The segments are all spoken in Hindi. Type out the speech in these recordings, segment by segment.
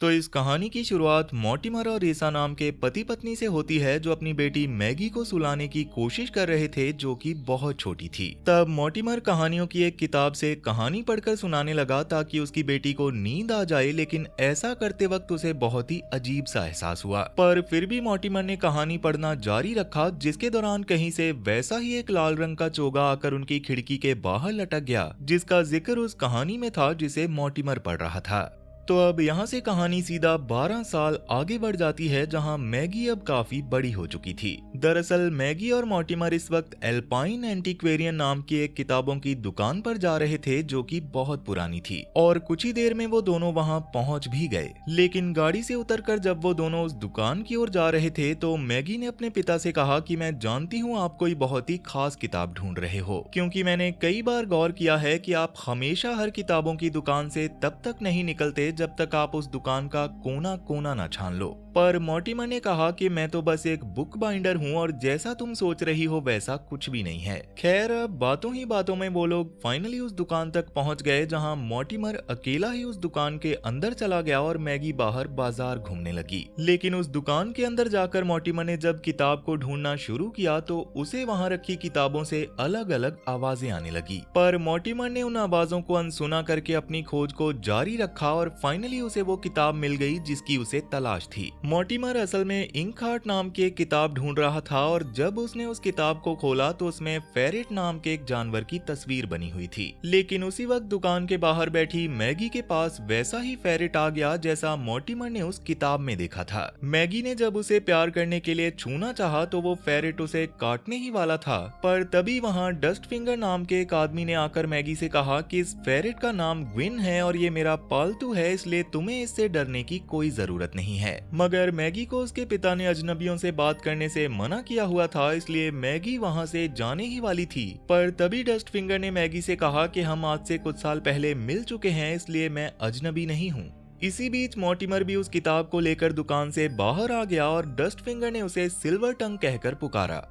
तो इस कहानी की शुरुआत मॉर्टिमर और रीसा नाम के पति पत्नी से होती है, जो अपनी बेटी मैगी को सुलाने की कोशिश कर रहे थे, जो कि बहुत छोटी थी। तब मॉर्टिमर कहानियों की एक किताब से कहानी पढ़कर सुनाने लगा ताकि उसकी बेटी को नींद आ जाए, लेकिन ऐसा करते वक्त उसे बहुत ही अजीब सा एहसास हुआ। पर फिर भी मॉर्टिमर ने कहानी पढ़ना जारी रखा, जिसके दौरान कहीं से वैसा ही एक लाल रंग का चोगा आकर उनकी खिड़की के बाहर लटक गया, जिसका जिक्र उस कहानी में था जिसे मॉर्टिमर पढ़ रहा था। तो अब यहाँ से कहानी सीधा 12 साल आगे बढ़ जाती है, जहाँ मैगी अब काफी बड़ी हो चुकी थी। दरअसल मैगी और मॉर्टिमर इस वक्त एल्पाइन एंटीक्वेरियन नाम की एक किताबों की दुकान पर जा रहे थे, जो कि बहुत पुरानी थी, और कुछ ही देर में वो दोनों वहाँ पहुँच भी गए। लेकिन गाड़ी से उतरकर जब वो दोनों उस दुकान की ओर जा रहे थे, तो मैगी ने अपने पिता से कहा कि मैं जानती हूँ आप कोई बहुत ही खास किताब ढूंढ रहे हो, क्योंकि मैंने कई बार गौर किया है कि आप हमेशा हर किताबों की दुकान से तब तक नहीं निकलते जब तक आप उस दुकान का कोना कोना ना छान लो। पर मॉर्टिमर ने कहा कि मैं तो बस एक बुक बाइंडर हूँ और जैसा तुम सोच रही हो वैसा कुछ भी नहीं है। खैर, बातों ही बातों में वो लोग फाइनली उस दुकान तक पहुंच गए, जहां मॉर्टिमर अकेला ही उस दुकान के अंदर चला गया और मैगी बाहर बाजार घूमने लगी। लेकिन उस दुकान के अंदर जाकर मॉर्टिमर ने जब किताब को ढूंढना शुरू किया तो उसे वहां रखी किताबों से अलग अलग आवाजें आने लगी। पर मॉर्टिमर ने उन आवाजों को अनसुना करके अपनी खोज को जारी रखा और फाइनली उसे वो किताब मिल गई जिसकी उसे तलाश थी। मॉर्टिमर असल में इंक हार्ट नाम की एक किताब ढूंढ रहा था, और जब उसने उस किताब को खोला तो उसमें फेरेट नाम के एक जानवर की तस्वीर बनी हुई थी। लेकिन उसी वक्त दुकान के बाहर बैठी मैगी के पास वैसा ही फेरेट आ गया जैसा मॉर्टिमर ने उस किताब में देखा था। मैगी ने जब उसे प्यार करने के लिए छूना चाहा तो वो फेरेट उसे काटने ही वाला था, पर तभी वहाँ डस्ट फिंगर नाम के एक आदमी ने आकर मैगी से कहा कि इस फेरेट का नाम ग्विन है और ये मेरा पालतू है, इसलिए तुम्हें इससे डरने की कोई जरूरत नहीं है। मगर मैगी को उसके पिता ने अजनबियों से बात करने से मना किया हुआ था, इसलिए मैगी वहां से जाने ही वाली थी। पर तभी डस्ट फिंगर ने मैगी से कहा कि हम आज से कुछ साल पहले मिल चुके हैं, इसलिए मैं अजनबी नहीं हूँ। इसी बीच मॉर्टिमर भी उस किताब को लेकर दुकान से बाहर आ गया और डस्ट फिंगर ने उसे सिल्वर टंग कहकर पुकारा।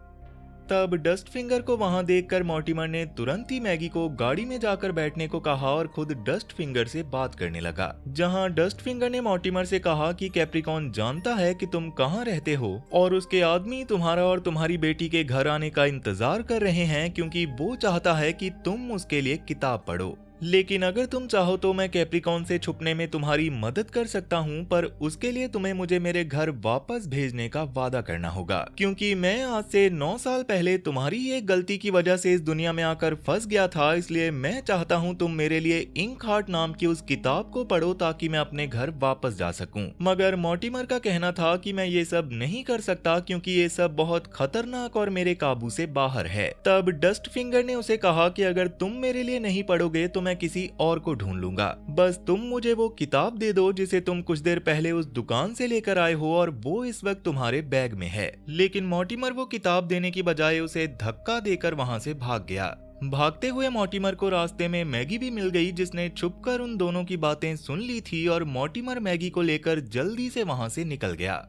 तब डस्ट फिंगर को वहां देखकर मॉर्टिमर ने तुरंत ही मैगी को गाड़ी में जाकर बैठने को कहा और खुद डस्ट फिंगर से बात करने लगा। जहां डस्ट फिंगर ने मॉर्टिमर से कहा कि कैप्रिकॉन जानता है कि तुम कहां रहते हो और उसके आदमी तुम्हारा और तुम्हारी बेटी के घर आने का इंतजार कर रहे हैं, क्योंकि वो चाहता है कि तुम उसके लिए किताब पढ़ो। लेकिन अगर तुम चाहो तो मैं कैप्रिकॉन से छुपने में तुम्हारी मदद कर सकता हूँ, पर उसके लिए तुम्हें मुझे मेरे घर वापस भेजने का वादा करना होगा, क्योंकि मैं आज से 9 साल पहले तुम्हारी एक गलती की वजह से इस दुनिया में आकर फंस गया था। इसलिए मैं चाहता हूँ तुम मेरे लिए इंक हार्ट नाम की उस किताब को पढ़ो ताकि मैं अपने घर वापस जा सकूं। मगर मॉर्टिमर का कहना था कि मैं ये सब नहीं कर सकता, क्योंकि ये सब बहुत खतरनाक और मेरे काबू से बाहर है। तब डस्ट फिंगर ने उसे कहा कि अगर तुम मेरे लिए नहीं पढ़ोगे तो मैं किसी और को ढूंढ लूंगा, बस तुम मुझे वो किताब दे दो जिसे तुम कुछ देर पहले उस दुकान से लेकर आए हो और वो इस वक्त तुम्हारे बैग में है। लेकिन मॉर्टिमर वो किताब देने की बजाय उसे धक्का देकर वहां से भाग गया। भागते हुए मॉर्टिमर को रास्ते में मैगी भी मिल गई, जिसने छुपकर उन दोनों की बातें सुन ली थी, और मॉर्टिमर मैगी को लेकर जल्दी से वहां से निकल गया।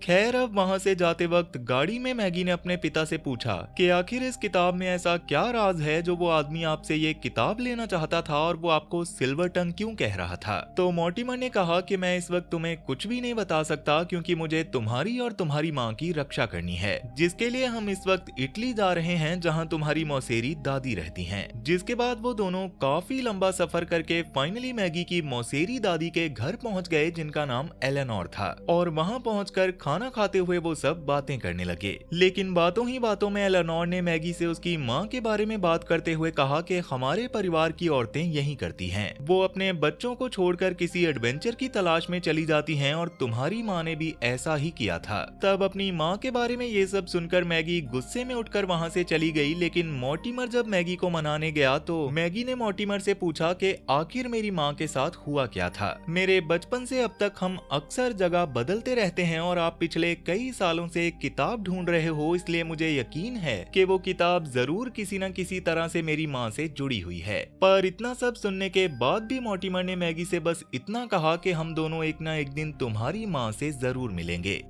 खैर, अब वहां से जाते वक्त गाड़ी में मैगी ने अपने पिता से पूछा कि आखिर इस किताब में ऐसा क्या राज है जो वो आदमी आपसे ये किताब लेना चाहता था और वो आपको सिल्वर टंग क्यों कह रहा था। तो मॉर्टिमर ने कहा कि मैं इस वक्त तुम्हें कुछ भी नहीं बता सकता, क्योंकि मुझे तुम्हारी और तुम्हारी माँ की रक्षा करनी है, जिसके लिए हम इस वक्त इटली जा रहे हैं, जहाँ तुम्हारी मौसेरी दादी रहती है। जिसके बाद वो दोनों काफी लंबा सफर करके फाइनली मैगी की मौसेरी दादी के घर पहुँच गए, जिनका नाम एलेनोर था, और वहाँ पहुँचकर खाना खाते हुए वो सब बातें करने लगे। लेकिन बातों ही बातों में एलेनोर ने मैगी से उसकी माँ के बारे में बात करते हुए कहा कि हमारे परिवार की औरतें यही करती हैं, वो अपने बच्चों को छोड़कर किसी एडवेंचर की तलाश में चली जाती हैं, और तुम्हारी माँ ने भी ऐसा ही किया था। तब अपनी माँ के बारे में ये सब सुनकर मैगी गुस्से में उठकर वहाँ से चली गई। लेकिन मॉर्टिमर जब मैगी को मनाने गया तो मैगी ने मॉर्टिमर से पूछा कि आखिर मेरी माँ के साथ हुआ क्या था। मेरे बचपन से अब तक हम अक्सर जगह बदलते रहते हैं और आप पिछले कई सालों से एक किताब ढूंढ रहे हो, इसलिए मुझे यकीन है कि वो किताब जरूर किसी न किसी तरह से मेरी माँ से जुड़ी हुई है। पर इतना सब सुनने के बाद भी मॉर्टिमर ने मैगी से बस इतना कहा कि हम दोनों एक न एक दिन तुम्हारी माँ से जरूर मिलेंगे।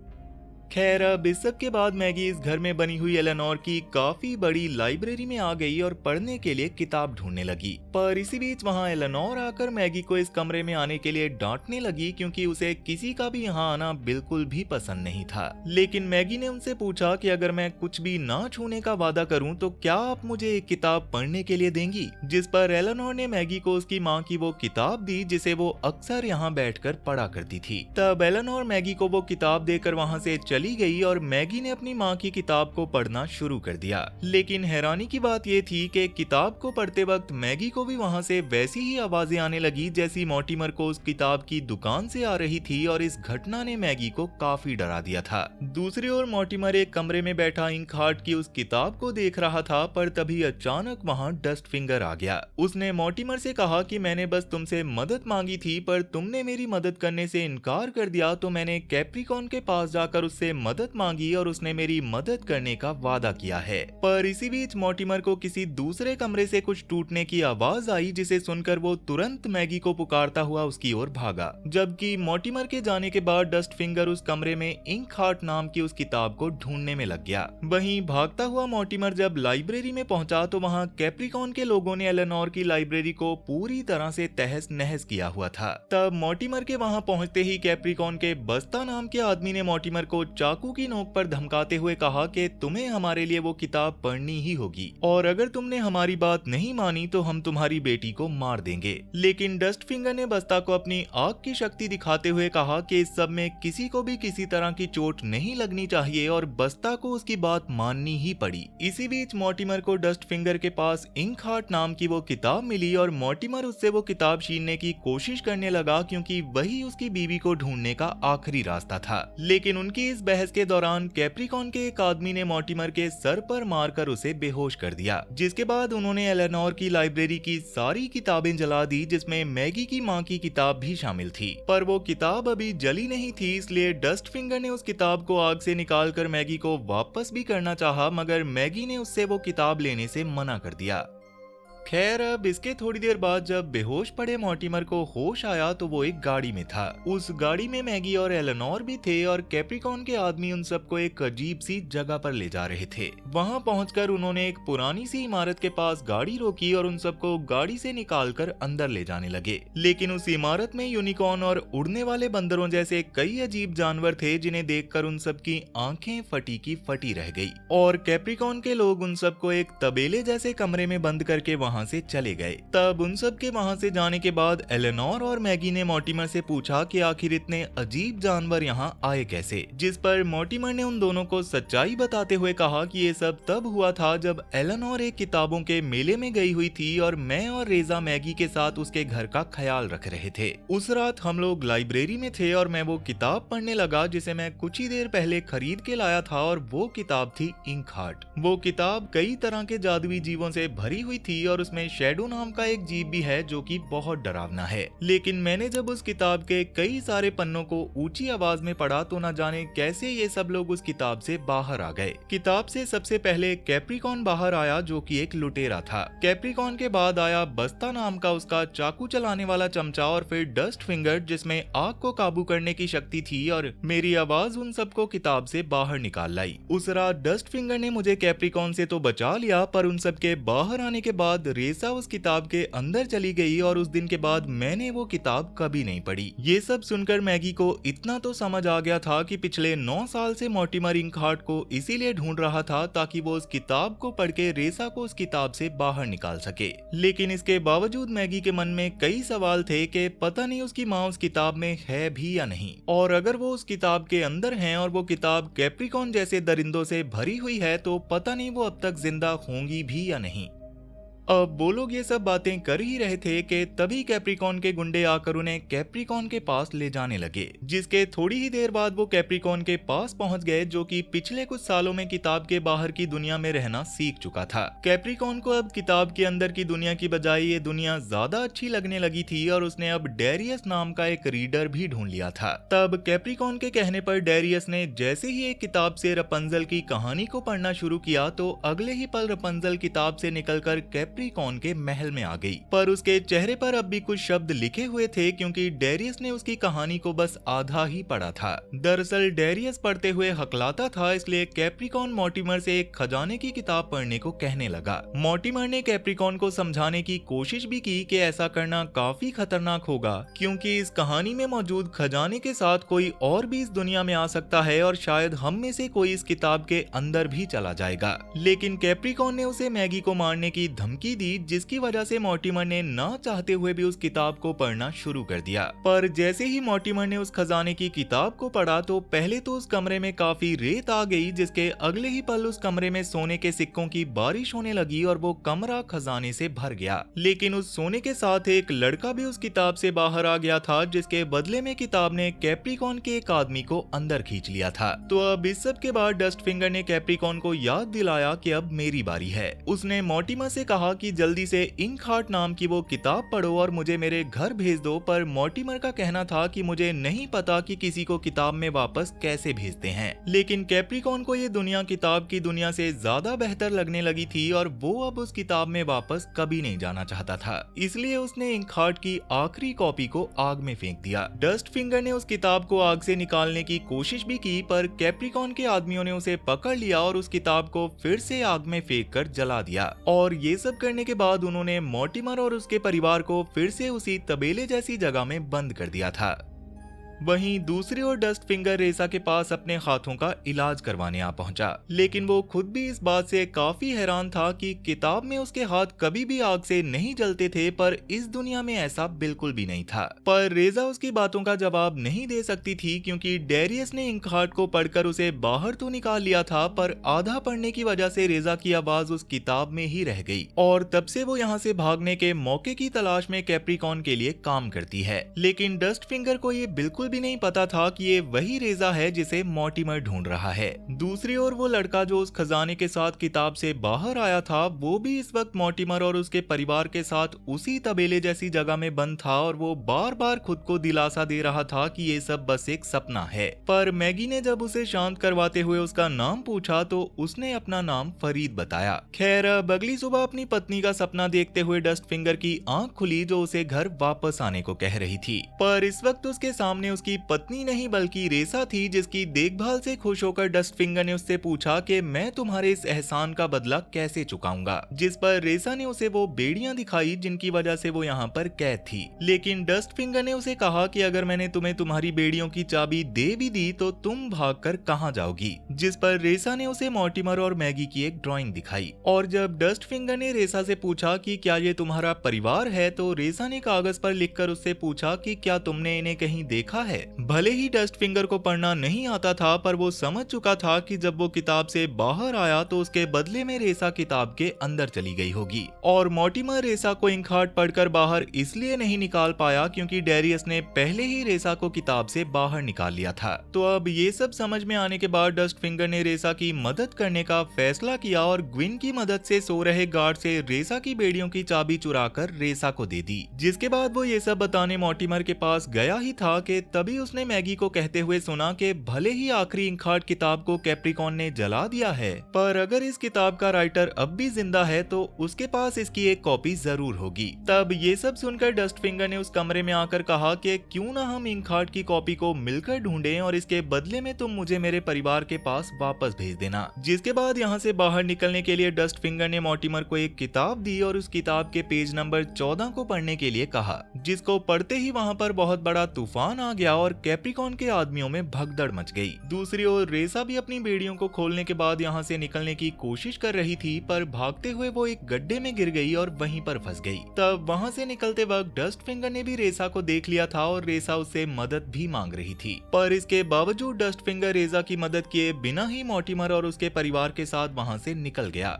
खैर अब इस सब के बाद मैगी इस घर में बनी हुई एलेनोर की काफी बड़ी लाइब्रेरी में आ गई और पढ़ने के लिए किताब ढूंढने लगी। पर इसी बीच वहाँ एलेनोर आकर मैगी को इस कमरे में आने के लिए डांटने लगी क्योंकि उसे किसी का भी यहाँ आना बिल्कुल भी पसंद नहीं था। लेकिन मैगी ने उनसे पूछा कि अगर मैं कुछ भी ना छूने का वादा करूँ तो क्या आप मुझे एक किताब पढ़ने के लिए देंगी? जिस पर एलेनोर ने मैगी को उसकी माँ की वो किताब दी जिसे वो अक्सर यहाँ बैठकर पढ़ा करती थी। तब एलेनोर मैगी को वो किताब देकर वहाँ से चली गई और मैगी ने अपनी माँ की किताब को पढ़ना शुरू कर दिया। लेकिन हैरानी की बात ये थी कि किताब को पढ़ते वक्त मैगी को भी वहाँ से वैसी ही आवाजें आने लगी जैसी मॉर्टिमर को उस किताब की दुकान से आ रही थी और इस घटना ने मैगी को काफी डरा दिया था। दूसरी ओर मॉर्टिमर एक कमरे में बैठा इंकहार्ट की उस किताब को देख रहा था, पर तभी अचानक वहाँ डस्ट फिंगर आ गया। उसने मॉर्टिमर से कहा कि मैंने बस तुमसे मदद मांगी थी पर तुमने मेरी मदद करने से इनकार कर दिया, तो मैंने कैप्रिकॉन के पास जाकर उससे मदद मांगी और उसने मेरी मदद करने का वादा किया है। पर इसी बीच मॉर्टिमर को किसी दूसरे कमरे से कुछ टूटने की आवाज आई जिसे सुनकर वो तुरंत मैगी को पुकारता हुआ उसकी ओर भागा। जबकि मॉर्टिमर के जाने के बाद डस्ट फिंगर उस कमरे में इंकहार्ट नाम की उस किताब को ढूंढने में लग गया। वहीं भागता हुआ मॉर्टिमर जब लाइब्रेरी में पहुंचा तो वहां कैप्रिकॉन के लोगों ने एलेनोर की लाइब्रेरी को पूरी तरह से तहस नहस किया हुआ था। तब मॉर्टिमर के वहां पहुंचते ही कैप्रिकॉन के बस्ता नाम के आदमी ने मॉर्टिमर को चाकू की नोक पर धमकाते हुए कहा कि तुम्हें हमारे लिए वो किताब पढ़नी ही होगी और अगर तुमने हमारी बात नहीं मानी तो हम तुम्हारी बेटी को मार देंगे। लेकिन डस्ट फिंगर ने बस्ता को अपनी आग की शक्ति दिखाते हुए कहा कि इस सब में किसी को भी किसी तरह की चोट नहीं लगनी चाहिए और बस्ता को उसकी बात माननी ही पड़ी। इसी बीच मॉर्टिमर को डस्ट फिंगर के पास इंकहार्ट नाम की वो किताब मिली और मॉर्टिमर उससे वो किताब छीनने की कोशिश करने लगा क्योंकि वही उसकी बीवी को ढूंढने का आखिरी रास्ता था। लेकिन उनकी इस बहस के दौरान कैप्रिकॉन के एक आदमी ने मॉर्टिमर के सर पर मारकर उसे बेहोश कर दिया, जिसके बाद उन्होंने एलेनोर की लाइब्रेरी की सारी किताबें जला दी जिसमें मैगी की माँ की किताब भी शामिल थी। पर वो किताब अभी जली नहीं थी, इसलिए डस्ट फिंगर ने उस किताब को आग से निकालकर मैगी को वापस भी करना चाहा, मगर मैगी ने उससे वो किताब लेने से मना कर दिया। खैर अब इसके थोड़ी देर बाद जब बेहोश पड़े मॉर्टिमर को होश आया तो वो एक गाड़ी में था। उस गाड़ी में मैगी और एलेनोर भी थे और कैप्रिकॉन के आदमी उन सबको एक अजीब सी जगह पर ले जा रहे थे। वहां पहुंचकर उन्होंने एक पुरानी सी इमारत के पास गाड़ी रोकी और उन सबको गाड़ी से निकालकर अंदर ले जाने लगे। लेकिन उस इमारत में यूनिकॉर्न और उड़ने वाले बंदरों जैसे कई अजीब जानवर थे जिन्हें देखकर उन सबकी आंखें फटी की फटी रह गई और कैप्रिकॉन के लोग उन सबको एक तबेले जैसे कमरे में बंद करके वहां से चले गए। तब उन सब के वहां से जाने के बाद एलेनोर और मैगी ने मॉर्टिमर से पूछा कि आखिर इतने अजीब जानवर यहाँ आए कैसे, जिस पर मॉर्टिमर ने उन दोनों को सच्चाई बताते हुए कहा कि ये सब तब हुआ था जब एलेनोर एक किताबों के मेले में गई हुई थी और मैं और रेजा मैगी के साथ उसके घर का ख्याल रख रहे थे। उस रात हम लोग लाइब्रेरी में थे और मैं वो किताब पढ़ने लगा जिसे मैं कुछ ही देर पहले खरीद के लाया था और वो किताब थी इंकहार्ट। वो किताब कई तरह के जादुई जीवों से भरी हुई थी और उसमें शैडो नाम का एक जीव भी है जो कि बहुत डरावना है। लेकिन मैंने जब उस किताब के कई सारे पन्नों को ऊंची आवाज में पढ़ा तो न जाने कैसे ये सब लोग उस किताब से बाहर आ गए। किताब से सबसे पहले कैप्रिकॉन बाहर आया जो कि एक लुटेरा था। कैप्रिकॉन के बाद आया बस्ता नाम का उसका चाकू चलाने वाला चमचा और फिर डस्ट फिंगर जिसमें आग को काबू करने की शक्ति थी और मेरी आवाज उन सबको किताब से बाहर निकाल लाई। उस रात डस्ट फिंगर ने मुझे कैप्रिकॉन से तो बचा लिया, पर उन सबके बाहर आने के बाद रेसा उस किताब के अंदर चली गई और उस दिन के बाद मैंने वो किताब कभी नहीं पढ़ी। ये सब सुनकर मैगी को इतना तो समझ आ गया था कि पिछले 9 साल से मॉर्टिमर इंकहार्ट को इसीलिए ढूंढ रहा था ताकि वो उस किताब को पढ़ के रेसा को उस किताब से बाहर निकाल सके। लेकिन इसके बावजूद मैगी के मन में कई सवाल थे कि पता नहीं उसकी माँ उस किताब में है भी या नहीं, और अगर वो उस किताब के अंदर हैं और वो किताब कैप्रिकॉन जैसे दरिंदों से भरी हुई है तो पता नहीं वो अब तक जिंदा होंगी भी या नहीं। अब वो लोग ये सब बातें कर ही रहे थे कि तभी कैप्रिकॉन के गुंडे आकर उन्हें कैप्रिकॉन के पास ले जाने लगे, जिसके थोड़ी ही देर बाद वो कैप्रिकॉन के पास पहुंच गए जो कि पिछले कुछ सालों में किताब के बाहर की दुनिया में रहना सीख चुका था। कैप्रिकॉन को अब किताब के अंदर की दुनिया की बजाय ये दुनिया ज्यादा अच्छी लगने लगी थी और उसने अब डेरियस नाम का एक रीडर भी ढूंढ लिया था। तब कैप्रिकॉन के कहने पर डेरियस ने जैसे ही एक किताब से रपंजल की कहानी को पढ़ना शुरू किया तो अगले ही पल रपंजल किताब से निकलकर कैप्रिकॉन के महल में आ गई, पर उसके चेहरे पर अब भी कुछ शब्द लिखे हुए थे क्योंकि डेरियस ने उसकी कहानी को बस आधा ही पढ़ा था। दरअसल डेरियस पढ़ते हुए हकलाता था, इसलिए कैप्रिकॉन मॉर्टिमर से एक खजाने की किताब पढ़ने को कहने लगा। मॉर्टिमर ने कैप्रिकॉन को समझाने की कोशिश भी की कि ऐसा करना काफी खतरनाक होगा, क्योंकि इस कहानी में मौजूद खजाने के साथ कोई और भी इस दुनिया में आ सकता है और शायद हम में से कोई इस किताब के अंदर भी चला जाएगा। लेकिन कैप्रिकॉन ने उसे मैगी को मारने की धमकी दी, जिसकी वजह से मॉर्टिमर ने ना चाहते हुए भी उस किताब को पढ़ना शुरू कर दिया। पर जैसे ही मॉर्टिमर ने उस खजाने की किताब को पढ़ा तो पहले तो उस कमरे में काफी रेत आ गई, जिसके अगले ही पल उस कमरे में सोने के सिक्कों की बारिश होने लगी और वो कमरा खजाने से भर गया। लेकिन उस सोने के साथ एक लड़का भी उस किताब से बाहर आ गया था, जिसके बदले में किताब ने कैप्रिकॉन के एक आदमी को अंदर खींच लिया था। तो अब इस सब के बाद डस्ट फिंगर ने कैप्रिकॉन को याद दिलाया कि अब मेरी बारी है। उसने मॉर्टिमर से कहा कि जल्दी से इंक हार्ट नाम की वो किताब पढ़ो और मुझे मेरे घर भेज दो, पर मॉर्टिमर का कहना था कि मुझे नहीं पता कि किसी को किताब में वापस कैसे भेजते हैं। लेकिन कैप्रिकॉन को ये दुनिया किताब की दुनिया से ज्यादा बेहतर लगने लगी थी और वो अब उस किताब में वापस कभी नहीं जाना चाहता था, इसलिए उसने इंक हार्ट की आखिरी कॉपी को आग में फेंक दिया। डस्ट फिंगर ने उस किताब को आग से निकालने की कोशिश भी की, पर कैप्रिकॉन के आदमियों ने उसे पकड़ लिया और उस किताब को फिर से आग में फेंक कर जला दिया। और ये सब करने के बाद उन्होंने मॉर्टिमर और उसके परिवार को फिर से उसी तबेले जैसी जगह में बंद कर दिया था। वहीं दूसरी ओर डस्ट फिंगर रेसा के पास अपने हाथों का इलाज करवाने आ पहुंचा, लेकिन वो खुद भी इस बात से काफी हैरान था कि किताब में उसके हाथ कभी भी आग से नहीं जलते थे, पर इस दुनिया में ऐसा बिल्कुल भी नहीं था। पर रेजा उसकी बातों का जवाब नहीं दे सकती थी, क्योंकि डेरियस ने इंक हार्ट को पढ़कर उसे बाहर तो निकाल लिया था, पर आधा पढ़ने की वजह से रेजा की आवाज उस किताब में ही रह गई और तब से वो यहाँ से भागने के मौके की तलाश में कैप्रिकॉन के लिए काम करती है। लेकिन डस्ट फिंगर को ये बिल्कुल भी नहीं पता था कि ये वही रेजा है जिसे मॉर्टिमर ढूंढ रहा है। दूसरी ओर वो लड़का जो उस खजाने के साथ किताब से बाहर आया था, वो भी इस वक्त मॉर्टिमर और उसके परिवार के साथ उसी तबेले जैसी जगह में बंद था और वो बार बार खुद को दिलासा दे रहा था कि ये सब बस एक सपना है। पर मैगी ने जब उसे शांत करवाते हुए उसका नाम पूछा तो उसने अपना नाम फरीद बताया। खैर, अब अगली सुबह अपनी पत्नी का सपना देखते हुए डस्ट फिंगर की आंख खुली, जो उसे घर वापस आने को कह रही थी। पर इस वक्त उसके सामने उसकी पत्नी नहीं बल्कि रेसा थी, जिसकी देखभाल से खुश होकर डस्ट फिंगर ने उससे पूछा कि मैं तुम्हारे इस एहसान का बदला कैसे चुकाऊंगा। जिस पर रेसा ने उसे वो बेड़ियां दिखाई जिनकी वजह से वो यहाँ पर कैद थी। लेकिन डस्ट फिंगर ने उसे कहा कि अगर मैंने तुम्हें तुम्हारी बेड़ियों की चाबी दे भी दी तो तुम भागकर कहाँ जाओगी। जिस पर रेसा ने उसे मॉर्टिमर और मैगी की एक ड्राइंग दिखाई। और जब डस्ट फिंगर ने रेसा से पूछा कि क्या ये तुम्हारा परिवार है, तो रेसा ने कागज पर लिखकर उससे पूछा कि क्या तुमने इन्हें कहीं देखा है। भले ही डस्ट फिंगर को पढ़ना नहीं आता था, पर वो समझ चुका था कि जब वो किताब से बाहर आया तो उसके बदले में रेसा किताब के अंदर चली गई होगी। और मॉर्टिमर रेसा को इंक हार्ट पढ़कर बाहर इसलिए नहीं निकाल पाया क्योंकि डेरियस ने पहले ही रेसा को किताब से बाहर निकाल लिया था। तो अब ये सब समझ में आने के बाद डस्ट फिंगर ने रेसा की मदद करने का फैसला किया और ग्विन की मदद से सो रहे गार्ड से रेसा की बेड़ियों की चाबी चुराकर रेसा को दे दी। जिसके बाद वो ये सब बताने मॉर्टिमर के पास गया ही था कि तभी उसने मैगी को कहते हुए सुना कि भले ही आखिरी इंक हार्ट किताब को कैप्रिकॉन ने जला दिया है, पर अगर इस किताब का राइटर अब भी जिंदा है तो उसके पास इसकी एक कॉपी जरूर होगी। तब ये सब सुनकर डस्ट फिंगर ने उस कमरे में आकर कहा कि क्यों ना हम इंक हार्ट की कॉपी को मिलकर ढूंढें और इसके बदले में तुम मुझे मेरे परिवार के पास वापस भेज देना। जिसके बाद यहाँ से बाहर निकलने के लिए डस्ट फिंगर ने मॉर्टिमर को एक किताब दी और उस किताब के पेज नंबर 14 को पढ़ने के लिए कहा, जिसको पढ़ते ही वहाँ पर बहुत बड़ा तूफान आ गया और कैप्रिकॉन के आदमियों में भगदड़ मच गई। दूसरी ओर रेसा भी अपनी बेड़ियों को खोलने के बाद यहाँ से निकलने की कोशिश कर रही थी, पर भागते हुए वो एक गड्ढे में गिर गई और वहीं पर फंस गई। तब वहाँ से निकलते वक्त डस्ट फिंगर ने भी रेसा को देख लिया था और रेसा उससे मदद भी मांग रही थी, पर इसके बावजूद डस्ट फिंगर रेसा की मदद किए बिना ही मॉर्टिमर और उसके परिवार के साथ वहाँ से निकल गया।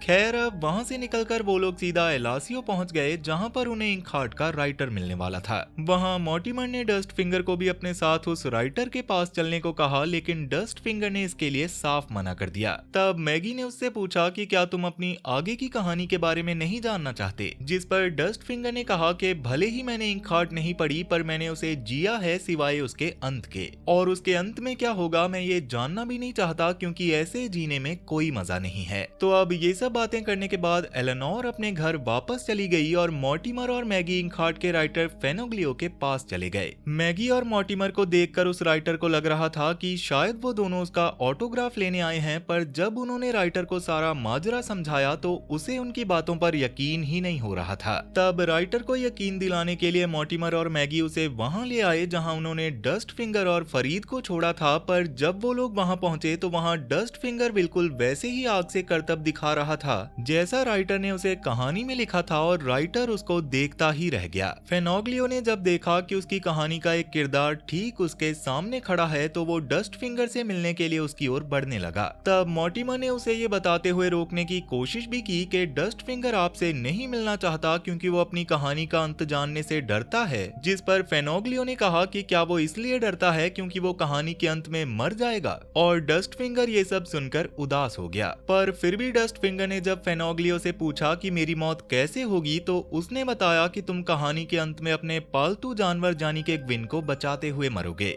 खैर, अब वहां से निकलकर वो लोग सीधा एलासियो पहुंच गए, जहां पर उन्हें इंक हार्ट का राइटर मिलने वाला था। वहां मॉर्टिमर ने डस्ट फिंगर को भी अपने साथ उस राइटर के पास चलने को कहा, लेकिन डस्ट फिंगर ने इसके लिए साफ मना कर दिया। तब मैगी ने उससे पूछा कि क्या तुम अपनी आगे की कहानी के बारे में नहीं जानना चाहते। जिस पर डस्ट फिंगर ने कहा कि भले ही मैंने इंक हार्ट नहीं पढ़ी, पर मैंने उसे जिया है सिवाय उसके अंत के, और उसके अंत में क्या होगा मैं ये जानना भी नहीं चाहता, क्योंकि ऐसे जीने में कोई मजा नहीं है। तो अब ये सब बातें करने के बाद एलेनोर अपने घर वापस चली गई और मॉर्टिमर और मैगी इंकहार्ट के राइटर फेनोग्लियो के पास चले गए। मैगी और मॉर्टिमर को देखकर उस राइटर को लग रहा था कि शायद वो दोनों उसका ऑटोग्राफ लेने आए हैं, पर जब उन्होंने राइटर को सारा माजरा समझाया तो उसे उनकी बातों पर यकीन ही नहीं हो रहा था। तब राइटर को यकीन दिलाने के लिए मॉर्टिमर और मैगी उसे वहां ले आए जहां उन्होंने डस्ट फिंगर और फरीद को छोड़ा था, पर जब वो लोग वहां पहुंचे तो वहां डस्ट फिंगर बिल्कुल वैसे ही आग से करतब दिखा रहा था जैसा राइटर ने उसे कहानी में लिखा था, और राइटर उसको देखता ही रह गया। फेनोग्लियो ने जब देखा कि उसकी कहानी का एक किरदार ठीक उसके सामने खड़ा है तो वो डस्ट फिंगर से मिलने के लिए उसकी ओर बढ़ने लगा। तब मॉर्टिमर ने उसे ये बताते हुए रोकने की कोशिश भी की कि डस्ट फिंगर आपसे नहीं मिलना चाहता क्योंकि वो अपनी कहानी का अंत जानने से डरता है, जिस पर फेनोग्लियो ने कहा कि क्या वो इसलिए डरता है क्योंकि वो कहानी के अंत में मर जाएगा, और डस्ट फिंगर ये सब सुनकर उदास हो गया। पर फिर भी डस्ट फिंगर ने जब फेनोग्लियो से पूछा कि मेरी मौत कैसे होगी तो उसने बताया कि तुम कहानी के अंत में अपने पालतू जानवर जानी के ग्विन को बचाते हुए मरोगे।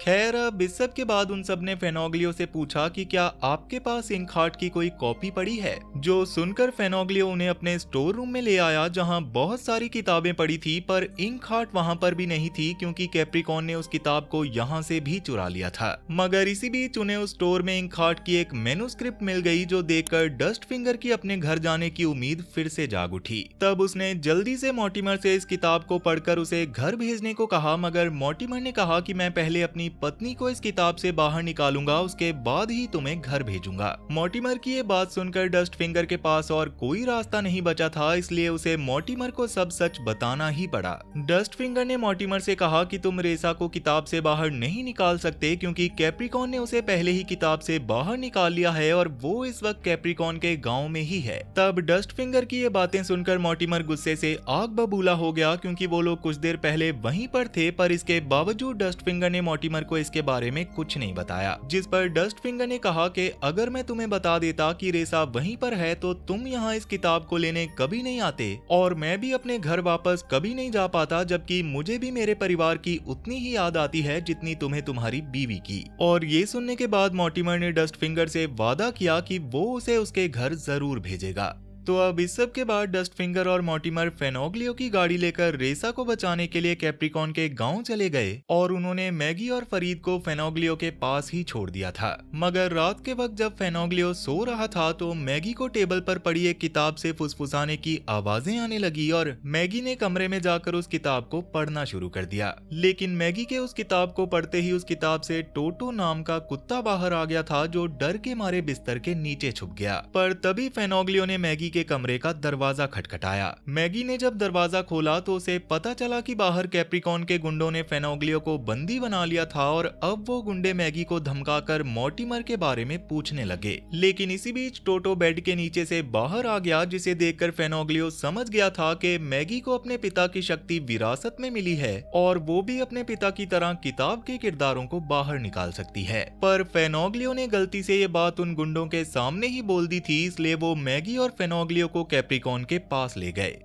खैर, अब इस सब के बाद उन सब ने फेनोग्लियो से पूछा कि क्या आपके पास इंकहार्ट की कोई कॉपी पड़ी है, जो सुनकर फेनोग्लियो उन्हें अपने स्टोर रूम में ले आया जहां बहुत सारी किताबें पड़ी थी, पर इंकहार्ट वहां पर भी नहीं थी क्योंकि कैप्रिकॉन ने उस किताब को यहां से भी चुरा लिया था। मगर इसी बीच उन्हें उस स्टोर में इंकहार्ट की एक मैन्युस्क्रिप्ट मिल गई जो देखकर डस्ट फिंगर की अपने घर जाने की उम्मीद फिर से जाग उठी। तब उसने जल्दी से मॉर्टिमर से इस किताब को पढ़कर उसे घर भेजने को कहा, मगर मॉर्टिमर ने कहा कि मैं पहले अपनी पत्नी को इस किताब से बाहर निकालूंगा, उसके बाद ही तुम्हें घर भेजूंगा। मॉर्टिमर की ये बात सुनकर डस्ट फिंगर के पास और कोई रास्ता नहीं बचा था, इसलिए उसे मॉर्टिमर को सब सच बताना ही पड़ा। डस्ट फिंगर ने मॉर्टिमर से कहा कि तुम रेसा को किताब से बाहर नहीं निकाल सकते क्योंकि कैप्रिकॉन ने उसे पहले ही किताब से बाहर निकाल लिया है और वो इस वक्त कैप्रिकॉन के गाँव में ही है। तब डस्ट फिंगर की ये बातें सुनकर मॉर्टिमर गुस्से से आग बबूला हो गया क्योंकि वो लोग कुछ देर पहले वहीं पर थे, पर इसके बावजूद डस्ट फिंगर ने मॉर्टिमर को इसके बारे में कुछ नहीं बताया। जिस पर डस्ट फिंगर ने कहा कि अगर मैं तुम्हें बता देता कि रेसा वहीं पर है तो तुम यहाँ इस किताब को लेने कभी नहीं आते और मैं भी अपने घर वापस कभी नहीं जा पाता, जबकि मुझे भी मेरे परिवार की उतनी ही याद आती है जितनी तुम्हें तुम्हारी बीवी की। और ये सुनने के बाद मॉर्टिमर ने डस्ट फिंगर से वादा किया कि वो उसे उसके घर जरूर भेजेगा। तो अब इस सब के बाद डस्ट फिंगर और मॉर्टिमर फेनोग्लियो की गाड़ी लेकर रेसा को बचाने के लिए कैप्रिकॉन के गांव चले गए और उन्होंने मैगी और फरीद को फेनोग्लियो के पास ही छोड़ दिया था। मगर रात के वक्त जब फेनोग्लियो सो रहा था तो मैगी को टेबल पर पड़ी एक किताब से फुसफुसाने की आवाजें आने लगी और मैगी ने कमरे में जाकर उस किताब को पढ़ना शुरू कर दिया। लेकिन मैगी के उस किताब को पढ़ते ही उस किताब से टोटो नाम का कुत्ता बाहर आ गया था जो डर के मारे बिस्तर के नीचे छुप गया। पर तभी फेनोग्लियो ने मैगी के कमरे का दरवाजा खटखटाया। मैगी ने जब दरवाजा खोला तो उसे पता चला कि बाहर कैप्रिकॉन के गुंडों ने फेनोग्लियो को बंदी बना लिया था और अब वो गुंडे मैगी को धमकाकर मॉर्टिमर के बारे में पूछने लगे। लेकिन इसी बीच टोटो बेड के नीचे से बाहर आ गया, जिसे देखकर फेनोग्लियो समझ गया था कि मैगी को अपने पिता की शक्ति विरासत में मिली है और वो भी अपने पिता की तरह किताब के किरदारों को बाहर निकाल सकती है। पर फेनोग्लियो ने गलती से ये बात उन गुंडों के सामने ही बोल दी थी, इसलिए वो मैगी और फेनोग्लियो को कैप्रिकॉन के पास ले गए।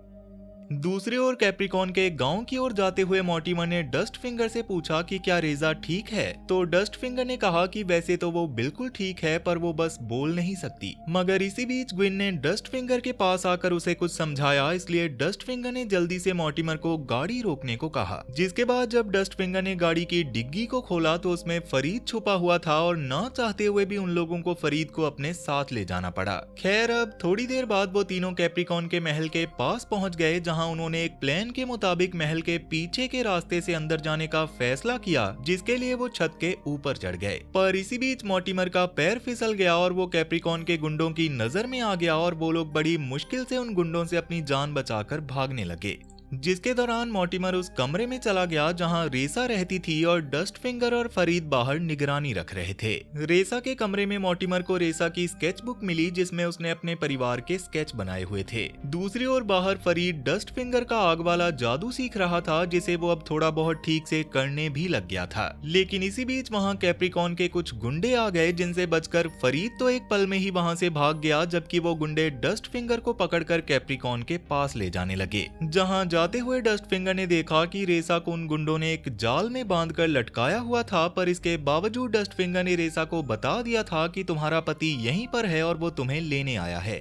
दूसरी ओर कैप्रिकॉन के गांव की ओर जाते हुए मॉर्टिमर ने डस्ट फिंगर से पूछा कि क्या रेजा ठीक है, तो डस्ट फिंगर ने कहा कि वैसे तो वो बिल्कुल ठीक है पर वो बस बोल नहीं सकती। मगर इसी बीच ग्विन ने डस्ट फिंगर के पास आकर उसे कुछ समझाया, इसलिए डस्ट फिंगर ने जल्दी से मॉर्टिमर को गाड़ी रोकने को कहा। जिसके बाद जब डस्ट फिंगर ने गाड़ी की डिग्गी को खोला तो उसमें फरीद छुपा हुआ था और ना चाहते हुए भी उन लोगों को फरीद को अपने साथ ले जाना पड़ा। खैर, अब थोड़ी देर बाद वो तीनों कैप्रिकॉन के महल के पास पहुंच गए जहां उन्होंने एक प्लान के मुताबिक महल के पीछे के रास्ते से अंदर जाने का फैसला किया, जिसके लिए वो छत के ऊपर चढ़ गए। पर इसी बीच मॉर्टिमर का पैर फिसल गया और वो कैप्रिकॉन के गुंडों की नजर में आ गया और वो लोग बड़ी मुश्किल से उन गुंडों से अपनी जान बचाकर भागने लगे। जिसके दौरान मॉर्टिमर उस कमरे में चला गया जहां रेसा रहती थी और डस्ट फिंगर और फरीद बाहर निगरानी रख रहे थे। रेसा के कमरे में मॉर्टिमर को रेसा की स्केच बुक मिली जिसमें उसने अपने परिवार के स्केच बनाए हुए थे। दूसरी ओर बाहर फरीद डस्ट फिंगर का आग वाला जादू सीख रहा था, जिसे वो अब थोड़ा बहुत ठीक से करने भी लग गया था। लेकिन इसी बीच वहाँ कैप्रिकॉन के कुछ गुंडे आ गए, जिनसे बचकर फरीद तो एक पल में ही वहाँ से भाग गया, जबकि वो गुंडे डस्ट फिंगर को पकड़कर कैप्रिकॉन के पास ले जाने लगे। जहाँ जाते हुए डस्ट फिंगर ने देखा कि रेसा को उन गुंडों ने एक जाल में बांधकर लटकाया हुआ था, पर इसके बावजूद डस्ट फिंगर ने रेसा को बता दिया था कि तुम्हारा पति यहीं पर है और वो तुम्हें लेने आया है।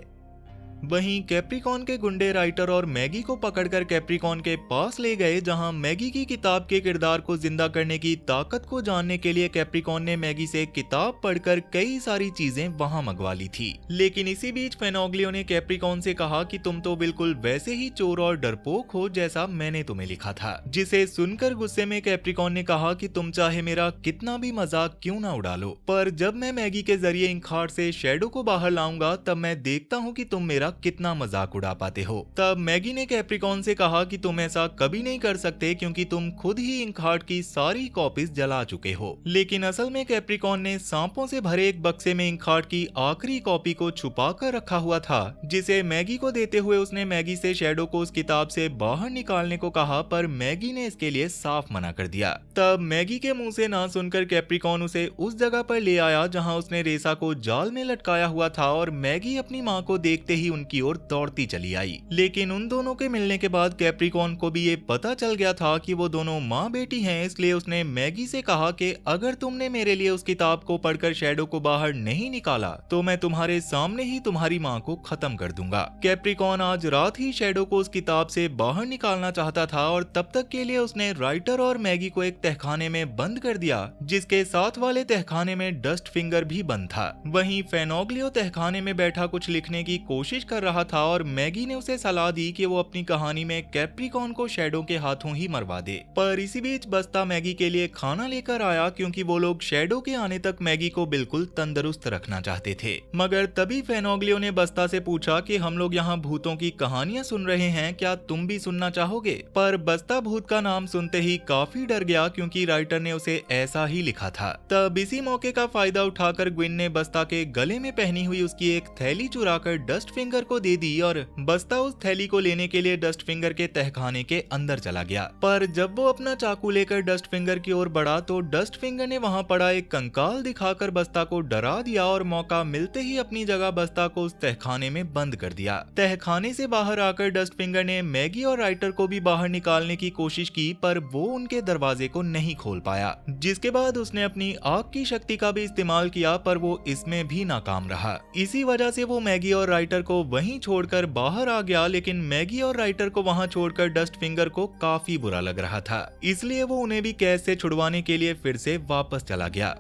वहीं कैप्रिकॉन के गुंडे राइटर और मैगी को पकड़कर कैप्रिकॉन के पास ले गए, जहां मैगी की किताब के किरदार को जिंदा करने की ताकत को जानने के लिए कैप्रिकॉन ने मैगी से किताब पढ़कर कई सारी चीजें वहां मंगवा ली थी। लेकिन इसी बीच फेनोग्लियो ने कैप्रिकॉन से कहा कि तुम तो बिल्कुल वैसे ही चोर और डरपोक हो जैसा मैंने तुम्हें लिखा था, जिसे सुनकर गुस्से में कैप्रिकॉन ने कहा कि तुम चाहे मेरा कितना भी मजाक क्यों ना उड़ा लो, पर जब मैं मैगी के जरिए इंकहार्ट से शैडो को बाहर लाऊंगा तब मैं देखता हूँ कि तुम मेरा कितना मजाक उड़ा पाते हो। तब मैगी ने कैप्रिकॉन से कहा कि तुम ऐसा कभी नहीं कर सकते क्योंकि तुम खुद ही इंकहार्ट की सारी कॉपीज जला चुके हो। लेकिन असल में कैप्रिकॉन ने सांपों से भरे एक बक्से में इंकहार्ट की आखिरी कॉपी को छुपा कर रखा हुआ था, जिसे मैगी को देते हुए उसने मैगी से शैडो को उस किताब से बाहर निकालने को कहा, पर मैगी ने इसके लिए साफ मना कर दिया। तब मैगी के मुंह से ना सुनकर कैप्रिकॉन उसे उस जगह पर ले आया जहां उसने रेसा को जाल में लटकाया हुआ था और मैगी अपनी माँ को देखते ही उनकी ओर दौड़ती चली आई। लेकिन उन दोनों के मिलने के बाद कैप्रिकॉन को भी ये पता चल गया था कि वो दोनों माँ बेटी हैं, इसलिए उसने मैगी से कहा कि अगर तुमने मेरे लिए उस किताब को पढ़कर शैडो को बाहर नहीं निकाला तो मैं तुम्हारे सामने ही तुम्हारी माँ को खत्म कर दूंगा। कैप्रिकॉन आज रात ही शैडो को उस किताब से बाहर निकालना चाहता था और तब तक के लिए उसने राइटर और मैगी को एक तहखाने में बंद कर दिया, जिसके साथ वाले तहखाने में डस्ट फिंगर भी बंद था। वहीं फेनोग्लियो तहखाने में बैठा कुछ लिखने की कोशिश कर रहा था और मैगी ने उसे सलाह दी कि वो अपनी कहानी में कैप्रिकॉन को शैडो के हाथों ही मरवा दे। पर इसी बीच बस्ता मैगी के लिए खाना लेकर आया क्योंकि वो लोग शैडो के आने तक मैगी को बिल्कुल तंदुरुस्त रखना चाहते थे। मगर तभी फेनोग्लियो ने बस्ता से पूछा कि हम लोग यहाँ भूतों की कहानियां सुन रहे हैं, क्या तुम भी सुनना चाहोगे? पर बस्ता भूत का नाम सुनते ही काफी डर गया क्योंकि राइटर ने उसे ऐसा ही लिखा था। तब इसी मौके का फायदा उठाकर ग्विन ने बस्ता के गले में पहनी हुई उसकी एक थैली चुराकर डस्ट फिंगर को दे दी और बस्ता उस थैली को लेने के लिए डस्ट फिंगर के तहखाने के अंदर चला गया। पर जब वो अपना चाकू लेकर डस्ट फिंगर की ओर बढ़ा तो डस्ट फिंगर ने वहां पड़ा एक कंकाल दिखाकर बस्ता को डरा दिया और मौका मिलते ही अपनी जगह बस्ता को उस तहखाने में बंद कर दिया। तहखाने से बाहर आकर डस्ट फिंगर ने मैगी और राइटर को भी बाहर निकालने की कोशिश की, पर वो उनके दरवाजे को नहीं खोल पाया, जिसके बाद उसने अपनी आग की शक्ति का भी इस्तेमाल किया, पर वो इसमें भी नाकाम रहा। इसी वजह से वो मैगी और राइटर को वहीं छोड़कर बाहर आ गया, लेकिन मैगी और राइटर को वहां छोड़कर डस्ट फिंगर को काफी बुरा लग रहा था, इसलिए वो उन्हें भी कैद से छुड़वाने के लिए फिर से वापस चला गया।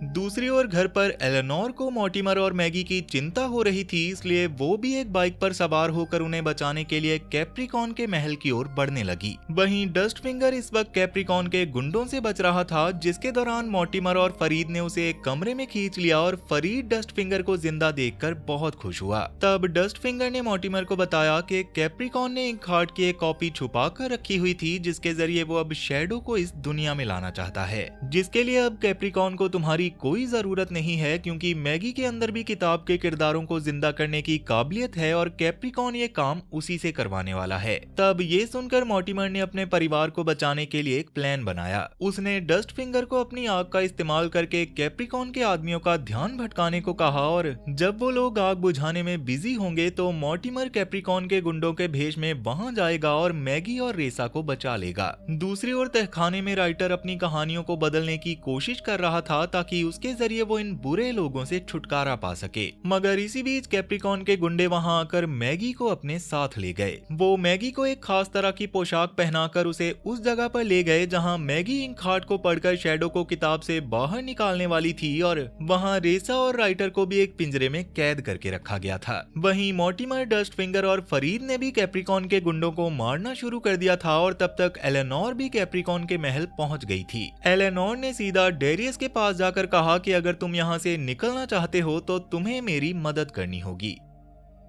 दूसरी ओर घर पर एलेनोर को मॉर्टिमर और मैगी की चिंता हो रही थी, इसलिए वो भी एक बाइक पर सवार होकर उन्हें बचाने के लिए कैप्रिकॉन के महल की ओर बढ़ने लगी। वहीं डस्ट फिंगर इस वक्त कैप्रिकॉन के गुंडों से बच रहा था, जिसके दौरान मॉर्टिमर और फरीद ने उसे एक कमरे में खींच लिया और फरीद डस्ट फिंगर को जिंदा देखकर बहुत खुश हुआ। तब डस्ट फिंगर ने मॉर्टिमर को बताया कि कैप्रिकॉन ने इंकहार्ट की एक कॉपी छुपा कर रखी हुई थी, जिसके जरिए वो अब शैडो को इस दुनिया में लाना चाहता है, जिसके लिए अब कैप्रिकॉन को तुम्हारी कोई जरूरत नहीं है क्योंकि मैगी के अंदर भी किताब के किरदारों को जिंदा करने की काबिलियत है और कैप्रिकॉन ये काम उसी से करवाने वाला है। तब ये सुनकर मॉर्टिमर ने अपने परिवार को बचाने के लिए एक प्लान बनाया। उसने डस्ट फिंगर को अपनी आग का इस्तेमाल करके कैप्रिकॉन के आदमियों का ध्यान भटकाने को कहा और जब वो लोग आग बुझाने में बिजी होंगे तो मॉर्टिमर कैप्रिकॉन के गुंडों के भेष में वहां जाएगा और मैगी और रेसा को बचा लेगा। दूसरी ओर तहखाने में राइटर अपनी कहानियों को बदलने की कोशिश कर रहा था ताकि उसके जरिए वो इन बुरे लोगों से छुटकारा पा सके। मगर इसी बीच कैप्रिकॉन के गुंडे वहां आकर मैगी को अपने साथ ले गए। वो मैगी को एक खास तरह की पोशाक पहनाकर उसे उस जगह पर ले गए जहां मैगी इंकहार्ट को पढ़कर शैडो को किताब से बाहर निकालने वाली थी और वहां रेसा और राइटर को भी एक पिंजरे में कैद करके रखा गया था। वहीं मॉर्टिमर, डस्ट फिंगर और फरीद ने भी कैप्रिकॉन के गुंडों को मारना शुरू कर दिया था और तब तक एलेनोर भी कैप्रिकॉन के महल पहुंच गई थी। एलेनोर ने सीधा डेरियस के पास जाकर कहा कि अगर तुम यहाँ से निकलना चाहते हो तो तुम्हें मेरी मदद करनी होगी।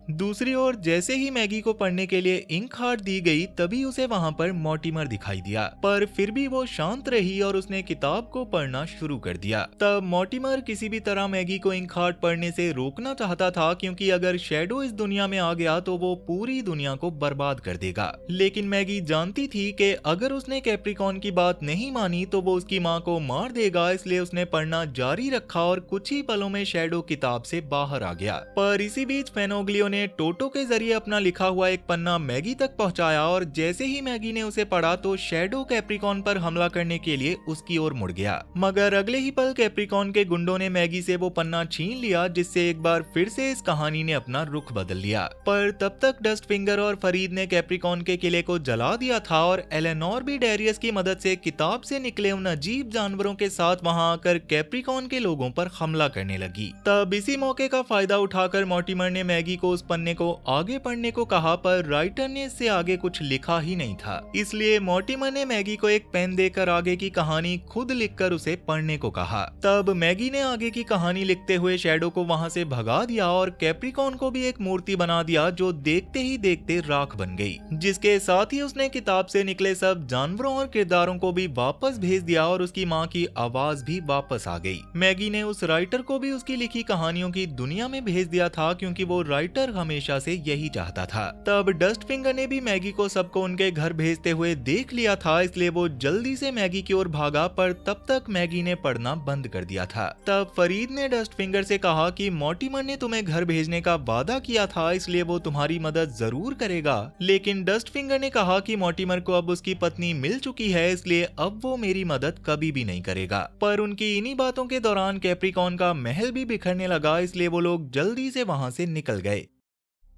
दूसरी ओर जैसे ही मैगी को पढ़ने के लिए इंकहार्ट दी गई तभी उसे वहां पर मॉर्टिमर दिखाई दिया, पर फिर भी वो शांत रही और उसने किताब को पढ़ना शुरू कर दिया। तब मॉर्टिमर किसी भी तरह मैगी को इंकहार्ट पढ़ने से रोकना चाहता था क्योंकि अगर शैडो इस दुनिया में आ गया तो वो पूरी दुनिया को बर्बाद कर देगा। लेकिन मैगी जानती थी कि अगर उसने कैप्रिकॉन की बात नहीं मानी तो वो उसकी माँ को मार देगा, इसलिए उसने पढ़ना जारी रखा और कुछ ही पलों में शैडो किताब से बाहर आ गया। पर इसी बीच फेनोग्लियो ने ने टोटो के जरिए अपना लिखा हुआ एक पन्ना मैगी तक पहुंचाया और जैसे ही मैगी ने उसे पढ़ा तो शैडो कैप्रिकॉन पर हमला करने के लिए उसकी ओर मुड़ गया। मगर अगले ही पल कैप्रिकॉन के गुंडों ने मैगी से वो पन्ना छीन लिया, जिससे एक बार फिर से इस कहानी ने अपना रुख बदल लिया। पर तब तक डस्ट फिंगर और फरीद ने कैप्रिकॉन के किले को जला दिया था और एलेनोर भी डेरियस की मदद से किताब से निकले उन अजीब जानवरों के साथ वहां आकर कैप्रिकॉन के लोगों पर हमला करने लगी। तब इसी मौके का फायदा उठाकर मॉर्टिमर ने मैगी को उस पन्ने को आगे पढ़ने को कहा, पर राइटर ने इससे आगे कुछ लिखा ही नहीं था। इसलिए मॉर्टिमर ने मैगी को एक पेन देकर आगे की कहानी खुद लिखकर उसे पढ़ने को कहा। तब मैगी ने आगे की कहानी लिखते हुए शैडो को वहां से भगा दिया और कैप्रिकॉन को भी एक मूर्ति बना दिया जो देखते ही देखते राख बन गई। जिसके साथ ही उसने किताब से निकले सब जानवरों और किरदारों को भी वापस भेज दिया और उसकी माँ की आवाज भी वापस आ गई। मैगी ने उस राइटर को भी उसकी लिखी कहानियों की दुनिया में भेज दिया था, क्योंकि वो राइटर हमेशा से यही चाहता था। तब डस्ट फिंगर ने भी मैगी को सबको उनके घर भेजते हुए देख लिया था, इसलिए वो जल्दी से मैगी की ओर भागा, पर तब तक मैगी ने पढ़ना बंद कर दिया था। तब फरीद ने डस्ट फिंगर से कहा कि मॉर्टिमर ने तुम्हें घर भेजने का वादा किया था, इसलिए वो तुम्हारी मदद जरूर करेगा। लेकिन डस्ट फिंगर ने कहा कि मॉर्टिमर को अब उसकी पत्नी मिल चुकी है, इसलिए अब वो मेरी मदद कभी भी नहीं करेगा। पर उनकी इन्हीं बातों के दौरान कैप्रिकॉन का महल भी बिखरने लगा, इसलिए वो लोग जल्दी से वहां से निकल गए।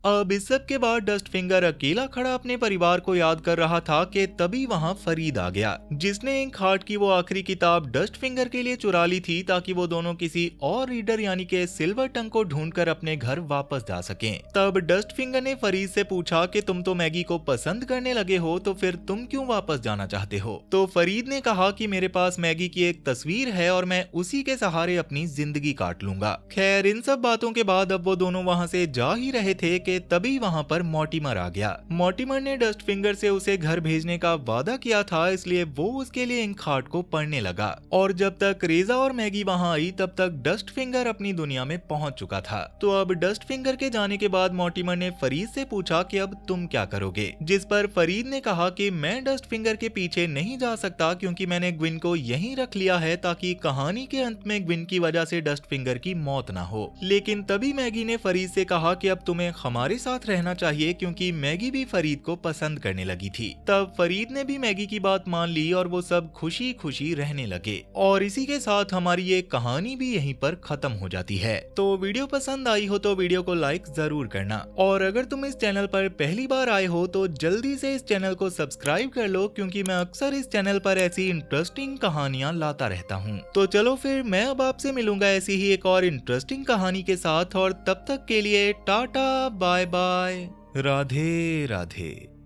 अब इस सब के बाद डस्ट फिंगर अकेला खड़ा अपने परिवार को याद कर रहा था कि तभी वहां फरीद आ गया, जिसने इंक हार्ट की वो आखिरी किताब डस्ट फिंगर के लिए चुरा ली थी, ताकि वो दोनों किसी और रीडर यानी के सिल्वर टंग को ढूंढकर अपने घर वापस जा सकें। तब डस्ट फिंगर ने फरीद से पूछा कि तुम तो मैगी को पसंद करने लगे हो, तो फिर तुम क्यों वापस जाना चाहते हो? तो फरीद ने कहा कि मेरे पास मैगी की एक तस्वीर है और मैं उसी के सहारे अपनी जिंदगी काट लूंगा। खैर, इन सब बातों के बाद अब वो दोनों वहां से जा ही रहे थे कि तभी वहां पर मॉर्टिमर आ गया। मॉर्टिमर ने डस्ट फिंगर से उसे घर भेजने का वादा किया था, इसलिए वो उसके लिए इंक हार्ट को पढ़ने लगा। और जब तक रेजा और मैगी वहां आई तब तक डस्ट फिंगर अपनी दुनिया में पहुंच चुका था। तो अब डस्ट फिंगर के जाने के बाद मॉर्टिमर ने फरीद से पूछा कि अब तुम क्या करोगे, जिस पर फरीद ने कहा कि मैं डस्ट फिंगर के पीछे नहीं जा सकता, क्योंकि मैंने ग्विन को यहीं रख लिया है ताकि कहानी के अंत में ग्विन की वजह से डस्ट फिंगर की मौत ना हो। लेकिन तभी मैगी ने फरीद से कहा कि अब तुम्हें हमारे साथ रहना चाहिए, क्योंकि मैगी भी फरीद को पसंद करने लगी थी। तब फरीद ने भी मैगी की बात मान ली और वो सब खुशी खुशी रहने लगे। और इसी के साथ हमारी ये कहानी भी यहीं पर खत्म हो जाती है। तो वीडियो पसंद आई हो तो वीडियो को लाइक जरूर करना, और अगर तुम इस चैनल पर पहली बार आए हो तो जल्दी से इस चैनल को सब्सक्राइब कर लो, क्योंकि मैं अक्सर इस चैनल पर ऐसी इंटरेस्टिंग कहानियां लाता रहता हूँ। तो चलो फिर मैं अब आपसे मिलूंगा ऐसी ही एक और इंटरेस्टिंग कहानी के साथ, और तब तक के लिए tata bye bye, Radhe Radhe.